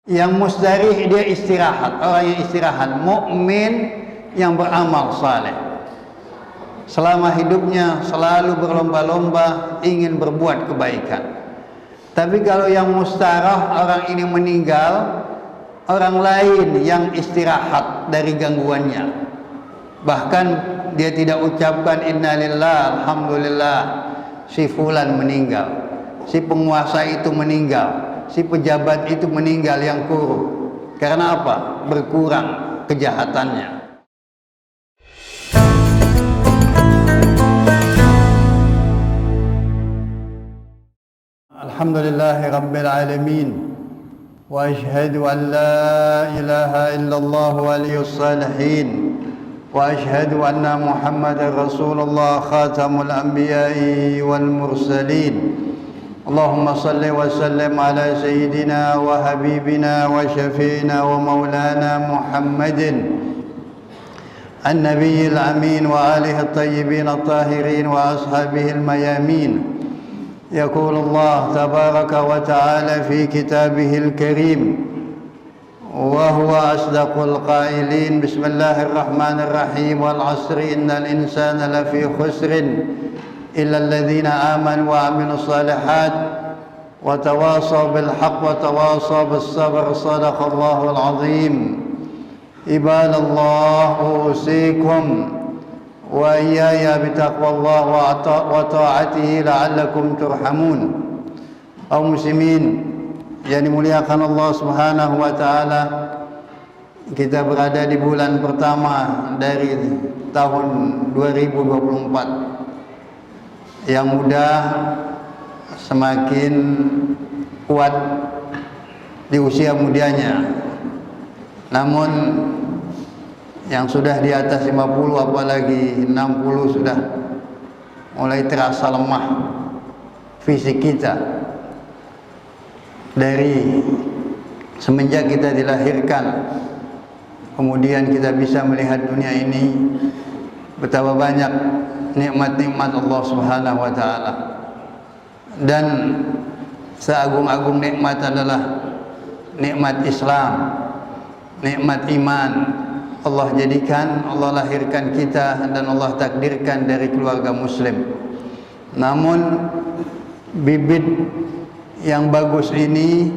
Yang mustarih dia istirahat, orang yang istirahat. Mukmin yang beramal saleh, selama hidupnya selalu berlomba-lomba ingin berbuat kebaikan. Tapi kalau yang mustarah, orang ini meninggal, orang lain yang istirahat dari gangguannya. Bahkan dia tidak ucapkan innalillah, alhamdulillah, si fulan meninggal, si penguasa itu meninggal, si pejabat itu meninggal yang kuruk. Karena apa? Berkurang kejahatannya. Alhamdulillahi Rabbil Alamin. Wa ashhadu an la ilaha illallah waliyus salihin. Wa ashhadu anna Muhammadar Rasulullah khatamul anbiya'i wal mursalin. Allahumma salli wa sallim ala sayyidina wa habibina wa syafi'ina wa maulana Muhammadin an-nabiyil amin wa alihi at-tayyibin at-tahirin wa ashabihi al-mayamin. يقول الله تبارك وتعالى في كتابه الكريم وهو أصدق القائلين بسم الله الرحمن الرحيم والعصر إن الإنسان لفي خسر إلا الذين آمنوا وعملوا الصالحات وتواصوا بالحق وتواصوا بالصبر صدق الله العظيم. عباد الله أوصيكم وإياي بتقوى الله وطاعته لعلكم ترحمون. Kaum muslimin yang dimuliakan Allah Subhanahu wa taala, kita berada di bulan pertama dari tahun 2024 yang mudah semakin kuat di usia mudanya. Namun yang sudah di atas 50 apalagi 60 sudah mulai terasa lemah fisik kita. Dari semenjak kita dilahirkan, kemudian kita bisa melihat dunia ini, betapa banyak nikmat-nikmat Allah Subhanahu wa taala. Dan seagung-agung nikmat adalah nikmat Islam, nikmat iman. Allah jadikan, Allah lahirkan kita dan Allah takdirkan dari keluarga muslim. Namun bibit yang bagus ini,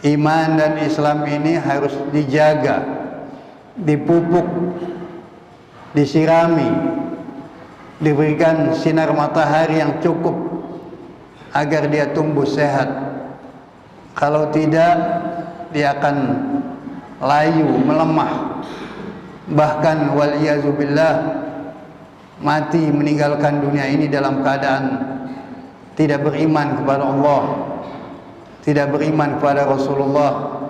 iman dan Islam ini harus dijaga, dipupuk, disirami, diberikan sinar matahari yang cukup agar dia tumbuh sehat. Kalau tidak, dia akan layu, melemah, bahkan waliyazubillah mati meninggalkan dunia ini dalam keadaan tidak beriman kepada Allah, tidak beriman kepada Rasulullah,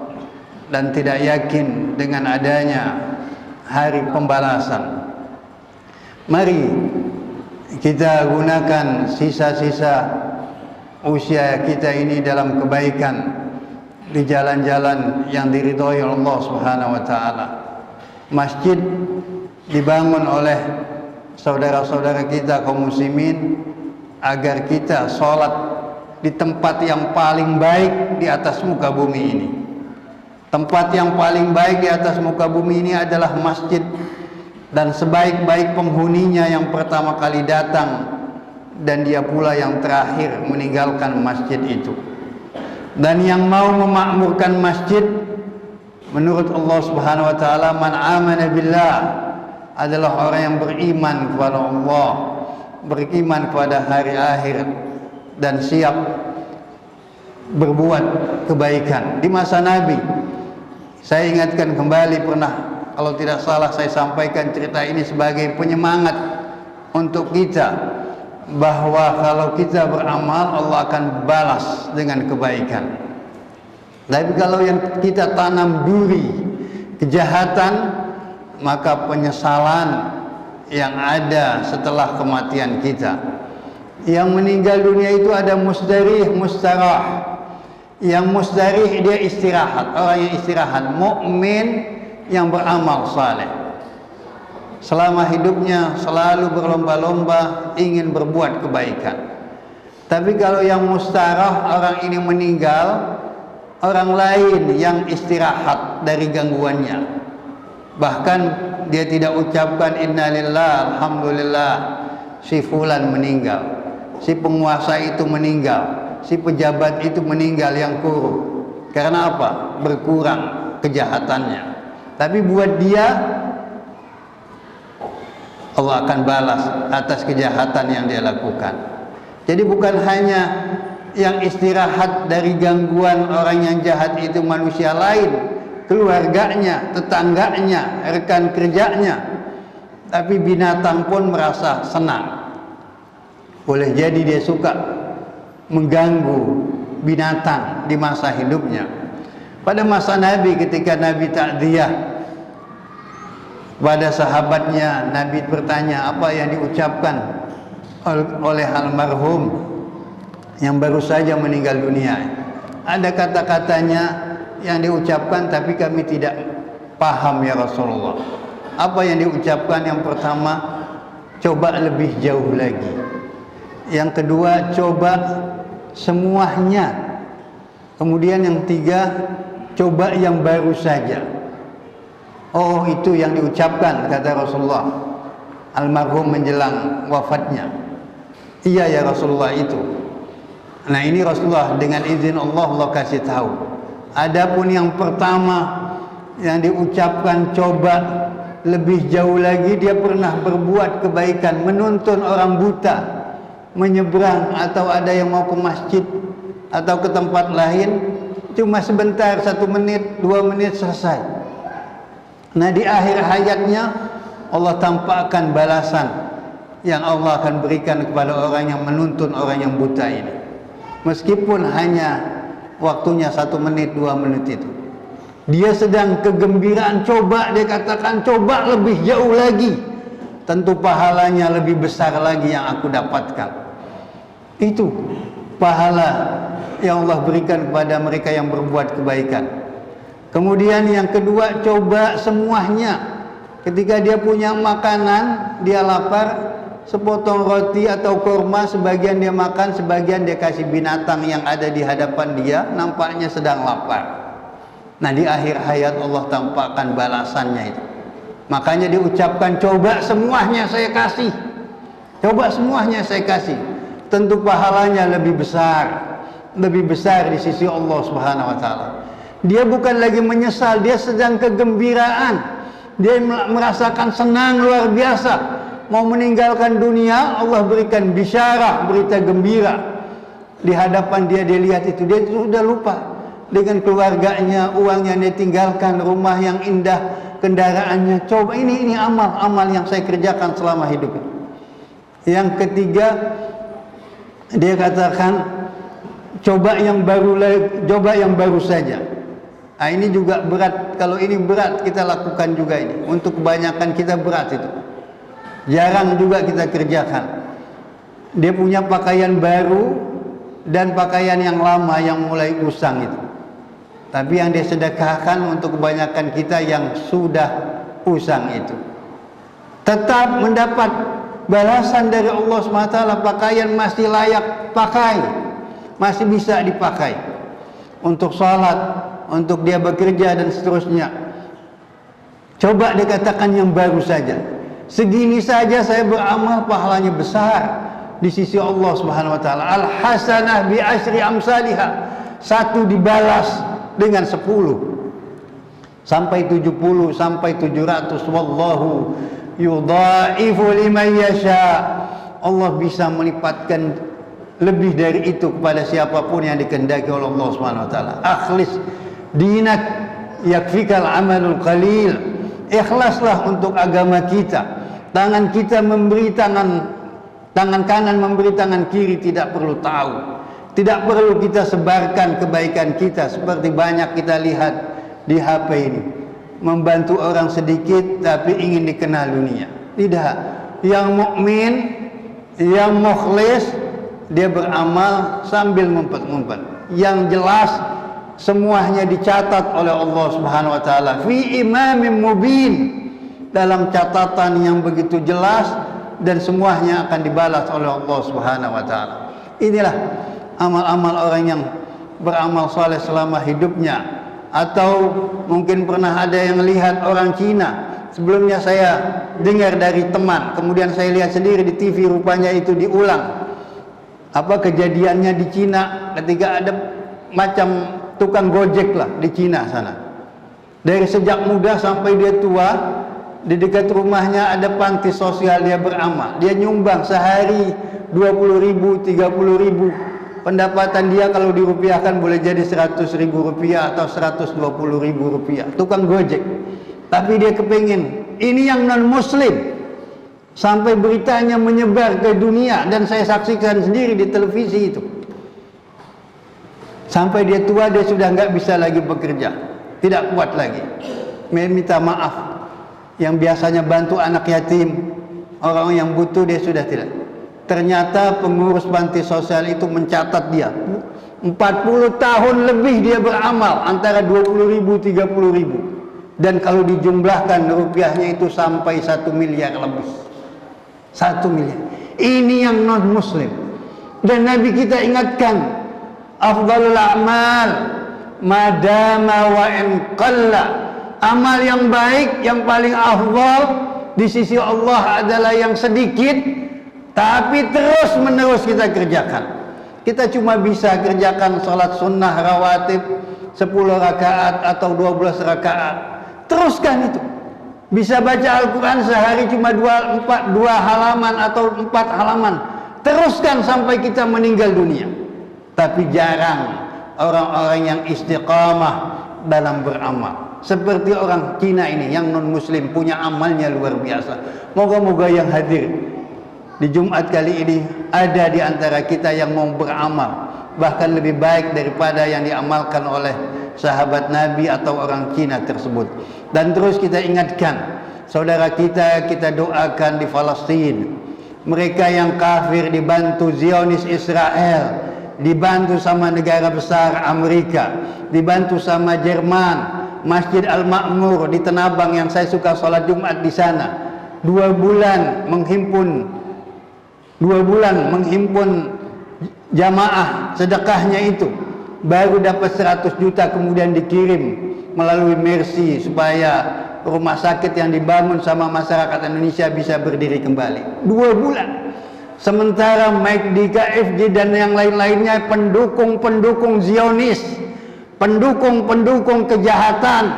dan tidak yakin dengan adanya hari pembalasan. Mari kita gunakan sisa-sisa usia kita ini dalam kebaikan, di jalan-jalan yang diridhoi Allah Subhanahu wa taala. Masjid dibangun oleh saudara-saudara kita kaum muslimin agar kita sholat di tempat yang paling baik di atas muka bumi ini. Tempat yang paling baik di atas muka bumi ini adalah masjid, dan sebaik-baik penghuninya yang pertama kali datang dan dia pula yang terakhir meninggalkan masjid itu. Dan yang mau memakmurkan masjid menurut Allah Subhanahu wa taala, man amana billah, adalah orang yang beriman kepada Allah, beriman kepada hari akhir, dan siap berbuat kebaikan. Di masa Nabi, saya ingatkan kembali, pernah kalau tidak salah saya sampaikan cerita ini sebagai penyemangat untuk kita, bahwa kalau kita beramal Allah akan balas dengan kebaikan. Tapi kalau yang kita tanam duri kejahatan, maka penyesalan yang ada setelah kematian kita. Yang meninggal dunia itu ada mustarih, mustarah. Yang mustarih dia istirahat, orang yang istirahat. Mukmin yang beramal saleh, selama hidupnya selalu berlomba-lomba ingin berbuat kebaikan. Tapi kalau yang mustarah, orang ini meninggal, orang lain yang istirahat dari gangguannya. Bahkan dia tidak ucapkan innalillah, alhamdulillah, si fulan meninggal, si penguasa itu meninggal, si pejabat itu meninggal yang kurung. Karena apa? Berkurang kejahatannya. Tapi buat dia, Allah akan balas atas kejahatan yang dia lakukan. Jadi bukan hanya yang istirahat dari gangguan orang yang jahat itu manusia lain, keluarganya, tetangganya, rekan kerjanya, tapi binatang pun merasa senang. Boleh jadi dia suka mengganggu binatang di masa hidupnya. Pada masa Nabi, ketika Nabi takziah pada sahabatnya, Nabi bertanya apa yang diucapkan oleh almarhum yang baru saja meninggal dunia. Ada kata-katanya yang diucapkan tapi kami tidak paham ya Rasulullah. Apa yang diucapkan? Yang pertama, coba lebih jauh lagi. Yang kedua, coba semuanya. Kemudian yang tiga, coba yang baru saja. Oh, itu yang diucapkan, kata Rasulullah almarhum menjelang wafatnya. Iya ya Rasulullah, itu. Nah, ini Rasulullah dengan izin Allah kasih tahu. Adapun yang pertama yang diucapkan, coba lebih jauh lagi, dia pernah berbuat kebaikan, menuntun orang buta menyeberang, atau ada yang mau ke masjid atau ke tempat lain, cuma sebentar, 1 menit, 2 menit, selesai. Nah, di akhir hayatnya Allah tampakkan balasan yang Allah akan berikan kepada orang yang menuntun orang yang buta ini, meskipun hanya waktunya 1 menit, 2 menit itu. Dia sedang kegembiraan, coba, dia katakan coba lebih jauh lagi, tentu pahalanya lebih besar lagi yang aku dapatkan. Itu pahala yang Allah berikan kepada mereka yang berbuat kebaikan. Kemudian yang kedua, coba semuanya. Ketika dia punya makanan, dia lapar, sepotong roti atau kurma, sebagian dia makan, sebagian dia kasih binatang yang ada di hadapan dia, nampaknya sedang lapar. Nah, di akhir hayat Allah tampakkan balasannya itu. Makanya diucapkan, coba semuanya saya kasih. Coba semuanya saya kasih. Tentu pahalanya lebih besar. Lebih besar di sisi Allah Subhanahu wa taala. Dia bukan lagi menyesal, dia sedang kegembiraan. Dia merasakan senang luar biasa. Mau meninggalkan dunia, Allah berikan bisyarah, berita gembira. Di hadapan dia, dia lihat itu, dia sudah lupa dengan keluarganya, uang yang dia tinggalkan, rumah yang indah, kendaraannya. Coba ini amal yang saya kerjakan selama hidup. Yang ketiga, dia katakan coba yang baru saja. Nah, ini juga berat. Kalau ini berat, kita lakukan juga ini. Untuk kebanyakan kita berat itu. Jarang juga kita kerjakan. Dia punya pakaian baru dan pakaian yang lama yang mulai usang itu. Tapi yang dia sedekahkan untuk kebanyakan kita yang sudah usang itu, tetap mendapat balasan dari Allah SWT. Pakaian masih layak pakai, masih bisa dipakai untuk sholat, untuk dia bekerja dan seterusnya. Coba dikatakan yang baru saja. Segini saja saya beramal, pahalanya besar di sisi Allah Subhanahu wa taala. Al hasanah bi asyri amsalihha. 1 dibalas dengan 10 sampai 70 sampai 700. Wallahu yudhaifu liman yasha. Allah bisa melipatkan lebih dari itu kepada siapapun yang dikehendaki oleh Allah Subhanahu wa taala. Akhlis dinak yakfikal amalul qalil. Ikhlaslah untuk agama kita. Tangan kita memberi tangan kanan memberi tangan kiri, tidak perlu tahu. Tidak perlu kita sebarkan kebaikan kita seperti banyak kita lihat di HP ini. Membantu orang sedikit tapi ingin dikenal dunia. Tidak. Yang mukmin, yang mukhlis, dia beramal sambil ngumpet-ngumpet. Yang jelas semuanya dicatat oleh Allah Subhanahu wa taala fi imamin mubin, dalam catatan yang begitu jelas, dan semuanya akan dibalas oleh Allah Subhanahu wa taala. Inilah amal-amal orang yang beramal saleh selama hidupnya. Atau mungkin pernah ada yang lihat orang Cina. Sebelumnya saya dengar dari teman, kemudian saya lihat sendiri di TV, rupanya itu diulang. Apa kejadiannya di Cina ketika ada macam tukang gojek lah di Cina sana. Dari sejak muda sampai dia tua, di dekat rumahnya ada panti sosial, dia beramal. Dia nyumbang sehari 20.000, 30.000. Pendapatan dia kalau dirupiahkan boleh jadi 100.000 rupiah atau 120.000 rupiah. Tukang gojek. Tapi dia kepingin, ini yang non muslim. Sampai beritanya menyebar ke dunia dan saya saksikan sendiri di televisi itu. Sampai dia tua dia sudah nggak bisa lagi bekerja, tidak kuat lagi. Minta maaf. Yang biasanya bantu anak yatim, orang yang butuh, dia sudah tidak. Ternyata pengurus panti sosial itu mencatat dia 40 tahun lebih dia beramal, antara 20.000, 30.000. Dan kalau dijumlahkan rupiahnya itu sampai 1 miliar lebih. 1 miliar. Ini yang non muslim. Dan Nabi kita ingatkan, afdalul a'mal madama wa in qalla. Amal yang baik, yang paling afdal di sisi Allah adalah yang sedikit tapi terus menerus kita kerjakan. Kita cuma bisa kerjakan sholat sunnah rawatib 10 rakaat atau 12 rakaat. Teruskan itu. Bisa baca Al-Quran sehari cuma 2 halaman atau 4 halaman. Teruskan sampai kita meninggal dunia. Tapi jarang orang-orang yang istiqamah dalam beramal. Seperti orang Cina ini yang non muslim, punya amalnya luar biasa. Moga-moga yang hadir di Jumat kali ini ada di antara kita yang mau beramal, bahkan lebih baik daripada yang diamalkan oleh sahabat Nabi atau orang Cina tersebut. Dan terus kita ingatkan saudara kita doakan di Palestina. Mereka yang kafir dibantu Zionis Israel, dibantu sama negara besar Amerika, dibantu sama Jerman. Masjid Al-Ma'mur di Tenabang yang saya suka sholat Jumat di sana, 2 bulan menghimpun jamaah sedekahnya itu, baru dapat 100 juta kemudian dikirim melalui Mercy supaya rumah sakit yang dibangun sama masyarakat Indonesia bisa berdiri kembali. 2 bulan. Sementara McD, KFG dan yang lain-lainnya pendukung Zionis, pendukung kejahatan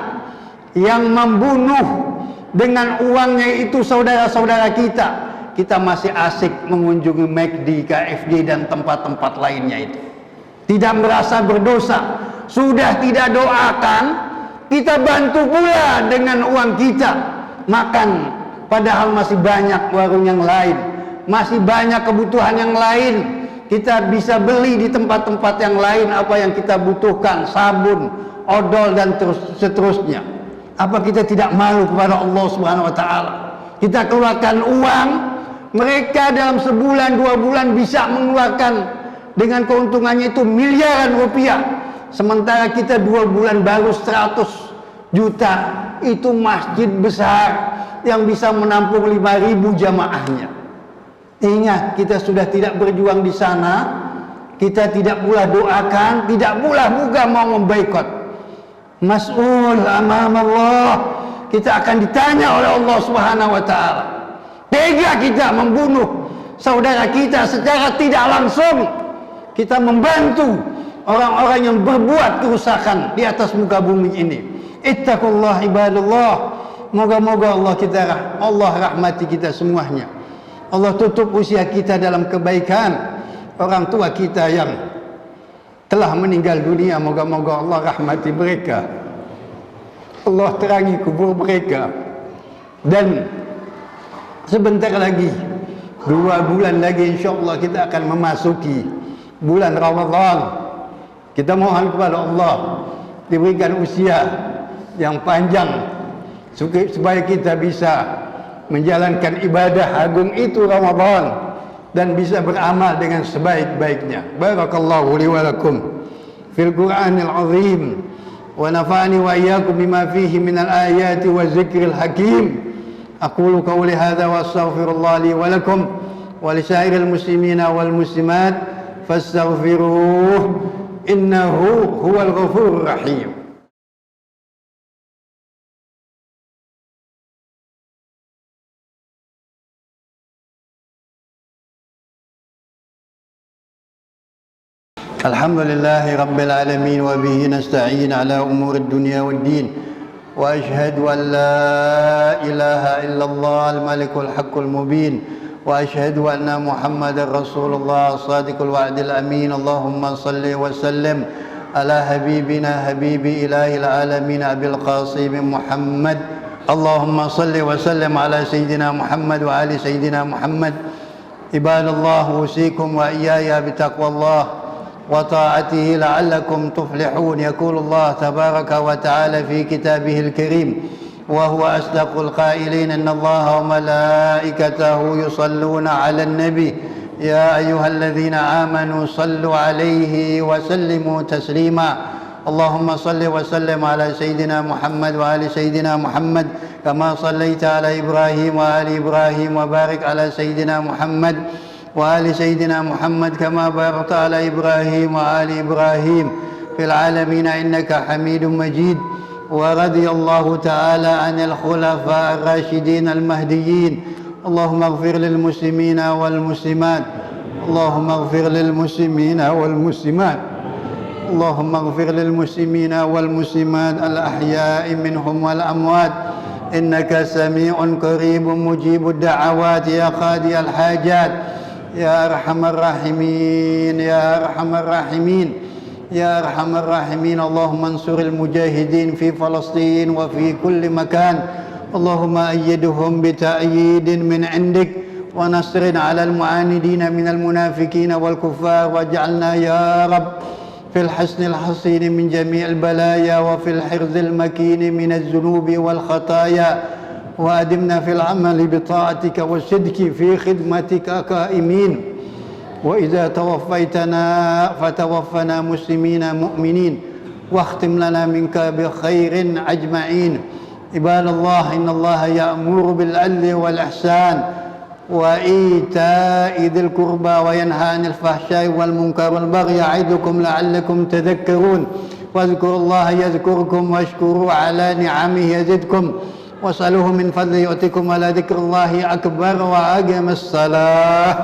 yang membunuh dengan uangnya itu saudara-saudara kita. Kita masih asik mengunjungi McD, KFG dan tempat-tempat lainnya itu. Tidak merasa berdosa. Sudah tidak doakan, kita bantu pula dengan uang kita makan. Padahal masih banyak warung yang lain, masih banyak kebutuhan yang lain. Kita bisa beli di tempat-tempat yang lain apa yang kita butuhkan, sabun, odol dan seterusnya. Apa kita tidak malu kepada Allah Subhanahu wa taala? Kita keluarkan uang, mereka dalam sebulan 2 bulan bisa mengeluarkan dengan keuntungannya itu miliaran rupiah. Sementara kita 2 bulan baru 100 juta. Itu masjid besar yang bisa menampung 5.000 jamaahnya. Ingat, kita sudah tidak berjuang di sana, kita tidak pula doakan, tidak pula juga mau memboikot. Mas'ul amam Allah, kita akan ditanya oleh Allah Subhanahu wa taala. Tega kita membunuh saudara kita secara tidak langsung. Kita membantu orang-orang yang berbuat kerusakan di atas muka bumi ini. Ittaqullah ibadallah. Moga-moga Allah rahmati kita semuanya. Allah tutup usia kita dalam kebaikan. Orang tua kita yang telah meninggal dunia, moga-moga Allah rahmati mereka. Allah terangi kubur mereka. Dan sebentar lagi, 2 bulan lagi insyaAllah kita akan memasuki bulan Ramadan. Kita mohon kepada Allah diberikan usia yang panjang supaya kita bisa menjalankan ibadah agung itu Ramadan dan bisa beramal dengan sebaik-baiknya. Barakallahu li wa lakum fil Qur'anil azim wa nafa'ani wa iyyakum bima fihi minal ayati wa zikril hakim. Aqulu qawli hadza wa astaghfirullah li wa lakum wa li sa'iril muslimina wal muslimat fastaghfiruh innahu huwal ghafurur rahim. Alhamdulillahi rabbil alamin wa bihi nasta'in ala umuri dunya waddin wa ashhadu an la ilaha illallah al-malikul haqqul mubin wa ashhadu anna muhammadar rasulullah sadiqul wa'dil amin. Allahumma salli wa sallim ala habibina habibi ilahil alamin abil qasim Muhammad. Allahumma salli wa sallim ala sayyidina Muhammad wa ali sayyidina Muhammad. Ibadallah, usikum wa iyaya bitaqwallah وطاعته لعلكم تفلحون. يقول الله تبارك وتعالى في كتابه الكريم وهو أصدق القائلين إن الله وملائكته يصلون على النبي يا أيها الذين آمنوا صلوا عليه وسلموا تسليما. اللهم صل وسلم على سيدنا محمد وآل سيدنا محمد كما صليت على إبراهيم وآل إبراهيم وبارك على سيدنا محمد وآل سيدنا محمد كما باركت على إبراهيم وآل إبراهيم في العالمين إنك حميد مجيد. ورضي الله تعالى عن الخلفاء الراشدين المهديين. اللهم اغفر للمسلمين والمسلمات اللهم اغفر للمسلمين والمسلمات اللهم اغفر للمسلمين والمسلمات الأحياء منهم والأموات إنك سميع قريب مجيب الدعوات يا قاضي الحاجات يا أرحم الراحمين يا أرحم الراحمين يا أرحم الراحمين. اللهم انصر المجاهدين في فلسطين وفي كل مكان. اللهم أيدهم بتأييد من عندك ونصر على المعاندين من المنافقين والكفار واجعلنا يا رب في الحصن الحصين من جميع البلايا وفي الحرز المكين من الذنوب والخطايا وأدمنا في العمل بطاعتك والصدق في خدمتك قائمين. وإذا توفيتنا فتوفنا مسلمين مؤمنين واختم لنا منك بخير أجمعين. عباد الله إن الله يأمر بالعدل والإحسان وإيتاء ذي القربى وينهى عن الفحشاء والمنكر والبغي يعظكم لعلكم تذكرون. واذكروا الله يذكركم واشكروا على نعمه يزدكم واسألوه من فضله يؤتكم ولذكر الله أكبر وأقم الصلاة.